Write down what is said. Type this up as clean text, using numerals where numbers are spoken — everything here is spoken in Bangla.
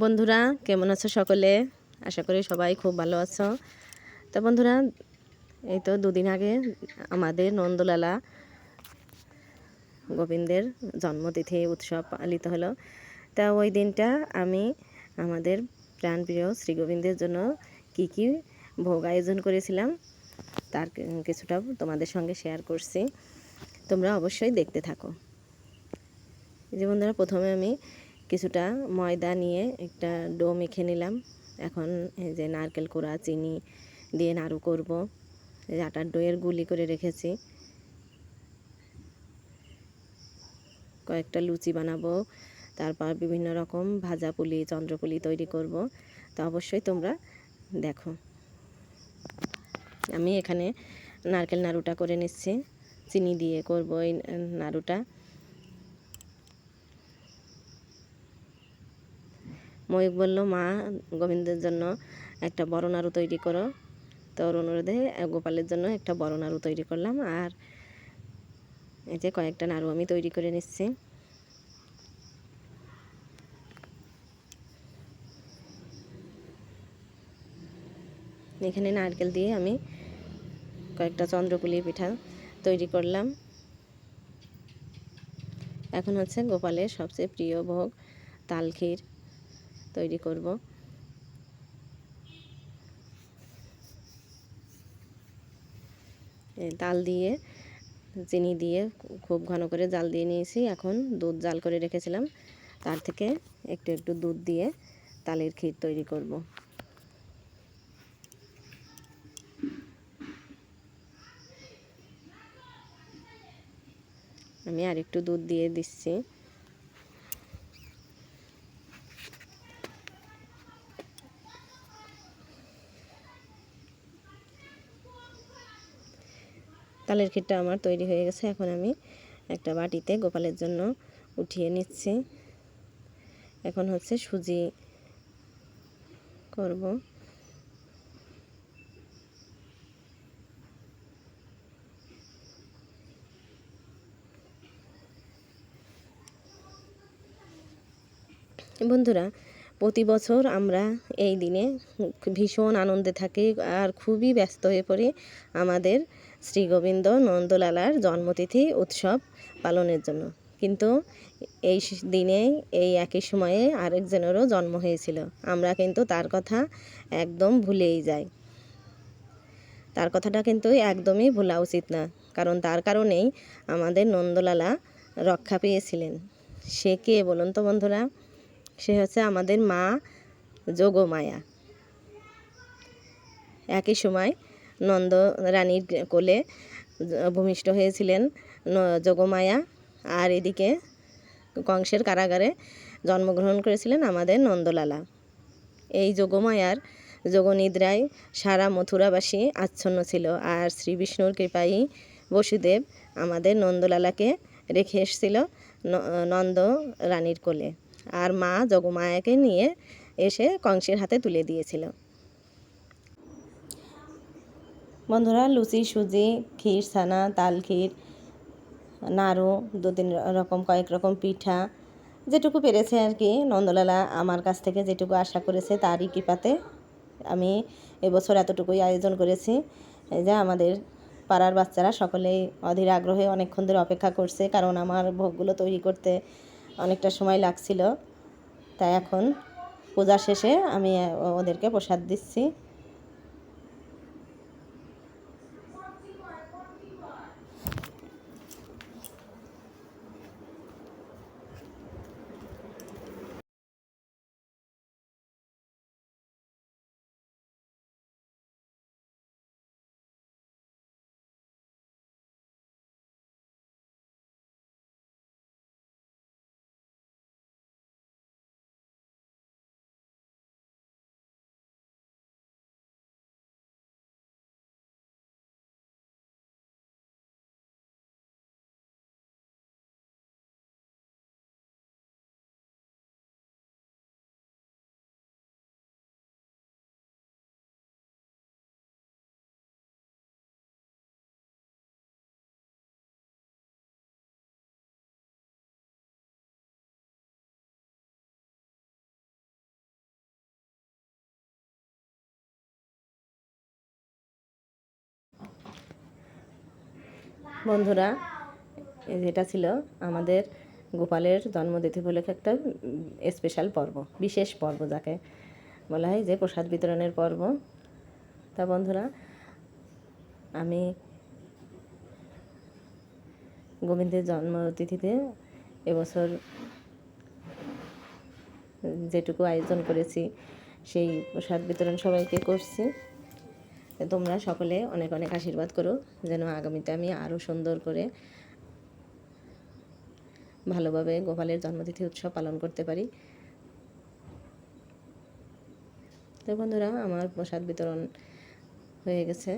বন্ধুরা কেমন আছো সকলে? আশা করি সবাই খুব ভালো আছো। তো বন্ধুরা, এই তো দুদিন আগে আমাদের নন্দলালা গোবিন্দের জন্মতিথি উৎসব পালিত হলো। তা ওই দিনটা আমি আমাদের প্রাণপ্রিয় শ্রী গোবিন্দের জন্য কি কি ভোগ আয়োজন করেছিলাম তার কিছুটা তোমাদের সঙ্গে শেয়ার করছি। তোমরা অবশ্যই দেখতে থাকো। যে বন্ধুরা, প্রথমে আমি কিছুটা ময়দা নিয়ে একটা ডো মেখে নিলাম। এখন এই যে নারকেল কোড়া, চিনি দিয়ে নাড়ু করব। এই আটার ডোয়ের গুলি করে রেখেছি। কয়েকটা লুচি বানাবো, তারপর বিভিন্ন রকম ভাজা পুলি, চন্দ্রপুলি তৈরি করব। তো অবশ্যই তোমরা দেখো। আমি এখানে নারকেল নাড়ুটা করে নিচ্ছি, চিনি দিয়ে করব এই নাড়ুটা। ময়ূক বলল, মা গোবিন্দের জন্য একটা বড় নাড়ু তৈরি করো। তো ওর অনুরোধে গোপালের জন্য একটা বড় নাড়ু তৈরি করলাম। আর এই যে কয়েকটা নাড়ু আমি তৈরি করে নিচ্ছি। এখানে নারকেল দিয়ে আমি কয়েকটা চন্দ্রপুলি পিঠা তৈরি করলাম। এখন হচ্ছে গোপালের সবচেয়ে প্রিয় ভোগ তাল ক্ষীর তৈরি করব। তাল দিয়ে চিনি দিয়ে খুব ঘন করে জাল দিয়ে নিয়েছি। এখন দুধ জাল করে রেখেছিলাম, তার থেকে একটু একটু দুধ দিয়ে তালের ক্ষীর তৈরি করব। আমি আর একটু দুধ দিয়ে দিচ্ছি। তালের ক্ষীরটা আমার তৈরি হয়ে গেছে। এখন আমি একটা বাটিতে গোপালের জন্য উঠিয়ে নিচ্ছি। এখন হচ্ছে সুজি করব। বন্ধুরা, প্রতি বছর আমরা এই দিনে ভীষণ আনন্দে থাকি আর খুবই ব্যস্ত হয়ে পড়ি আমাদের শ্রী গোবিন্দ নন্দলালার জন্মতিথি উৎসব পালনের জন্য। কিন্তু এই দিনে এই একই সময়ে আরেকজনেরও জন্ম হয়েছিল। আমরা কিন্তু তার কথা একদম ভুলেই যাই। তার কথাটা কিন্তু একদমই ভোলা উচিত না, কারণ তার কারণেই আমাদের নন্দলালা রক্ষা পেয়েছিলেন। সে কে বলুন তো বন্ধুরা? সে হচ্ছে আমাদের মা যোগমায়া। একই সময় নন্দ রানীর কোলে ভূমিষ্ঠ হয়েছিলেন যোগমায়া, আর এদিকে কংসের কারাগারে জন্মগ্রহণ করেছিলেন আমাদের নন্দলালা। এই যোগমায়ার যোগনিদ্রায় সারা মথুরাবাসী আচ্ছন্ন ছিল, আর শ্রী বিষ্ণুর কৃপায় বসুদেব আমাদের নন্দলালাকে রেখে এসেছিল নন্দ রানীর কোলে, আর মা যোগমায়াকে নিয়ে এসে কংসের হাতে তুলে দিয়েছিল। বন্ধুরা, লুচি, সুজি, ক্ষীর, ছানা, তাল ক্ষীর, নাড়ু, দু তিন রকম কয়েক রকম পিঠা, যেটুকু পেরেছে আর কি নন্দলালা আমার কাছ থেকে যেটুকু আশা করেছে তারই কৃপাতে আমি এবছর এতটুকুই আয়োজন করেছি। এই যে আমাদের পাড়ার বাচ্চারা সকলেই অধীর আগ্রহে অনেকক্ষণ ধরে অপেক্ষা করছে, কারণ আমার ভোগগুলো তৈরি করতে অনেকটা সময় লাগছিল। তাই এখন পূজা শেষে আমি ওদেরকে প্রসাদ দিচ্ছি। বন্ধুরা, এটা ছিল আমাদের গোপালের জন্মতিথি উপলক্ষে একটা স্পেশাল পর্ব, বিশেষ পর্ব যাকে বলা হয়, যে প্রসাদ বিতরণের পর্ব। তা বন্ধুরা, আমি গোবিন্দের জন্মতিথিতে এবছর যেটুকু আয়োজন করেছি সেই প্রসাদ বিতরণ সবাইকে করছি। তোমরা সকলে অনেক অনেক আশীর্বাদ করো, যেন আগামীতে আমি আরও সুন্দর করে ভালোভাবে গোপালের জন্মতিথি উৎসব পালন করতে পারি। তো বন্ধুরা, আমার প্রসাদ বিতরণ হয়ে গেছে।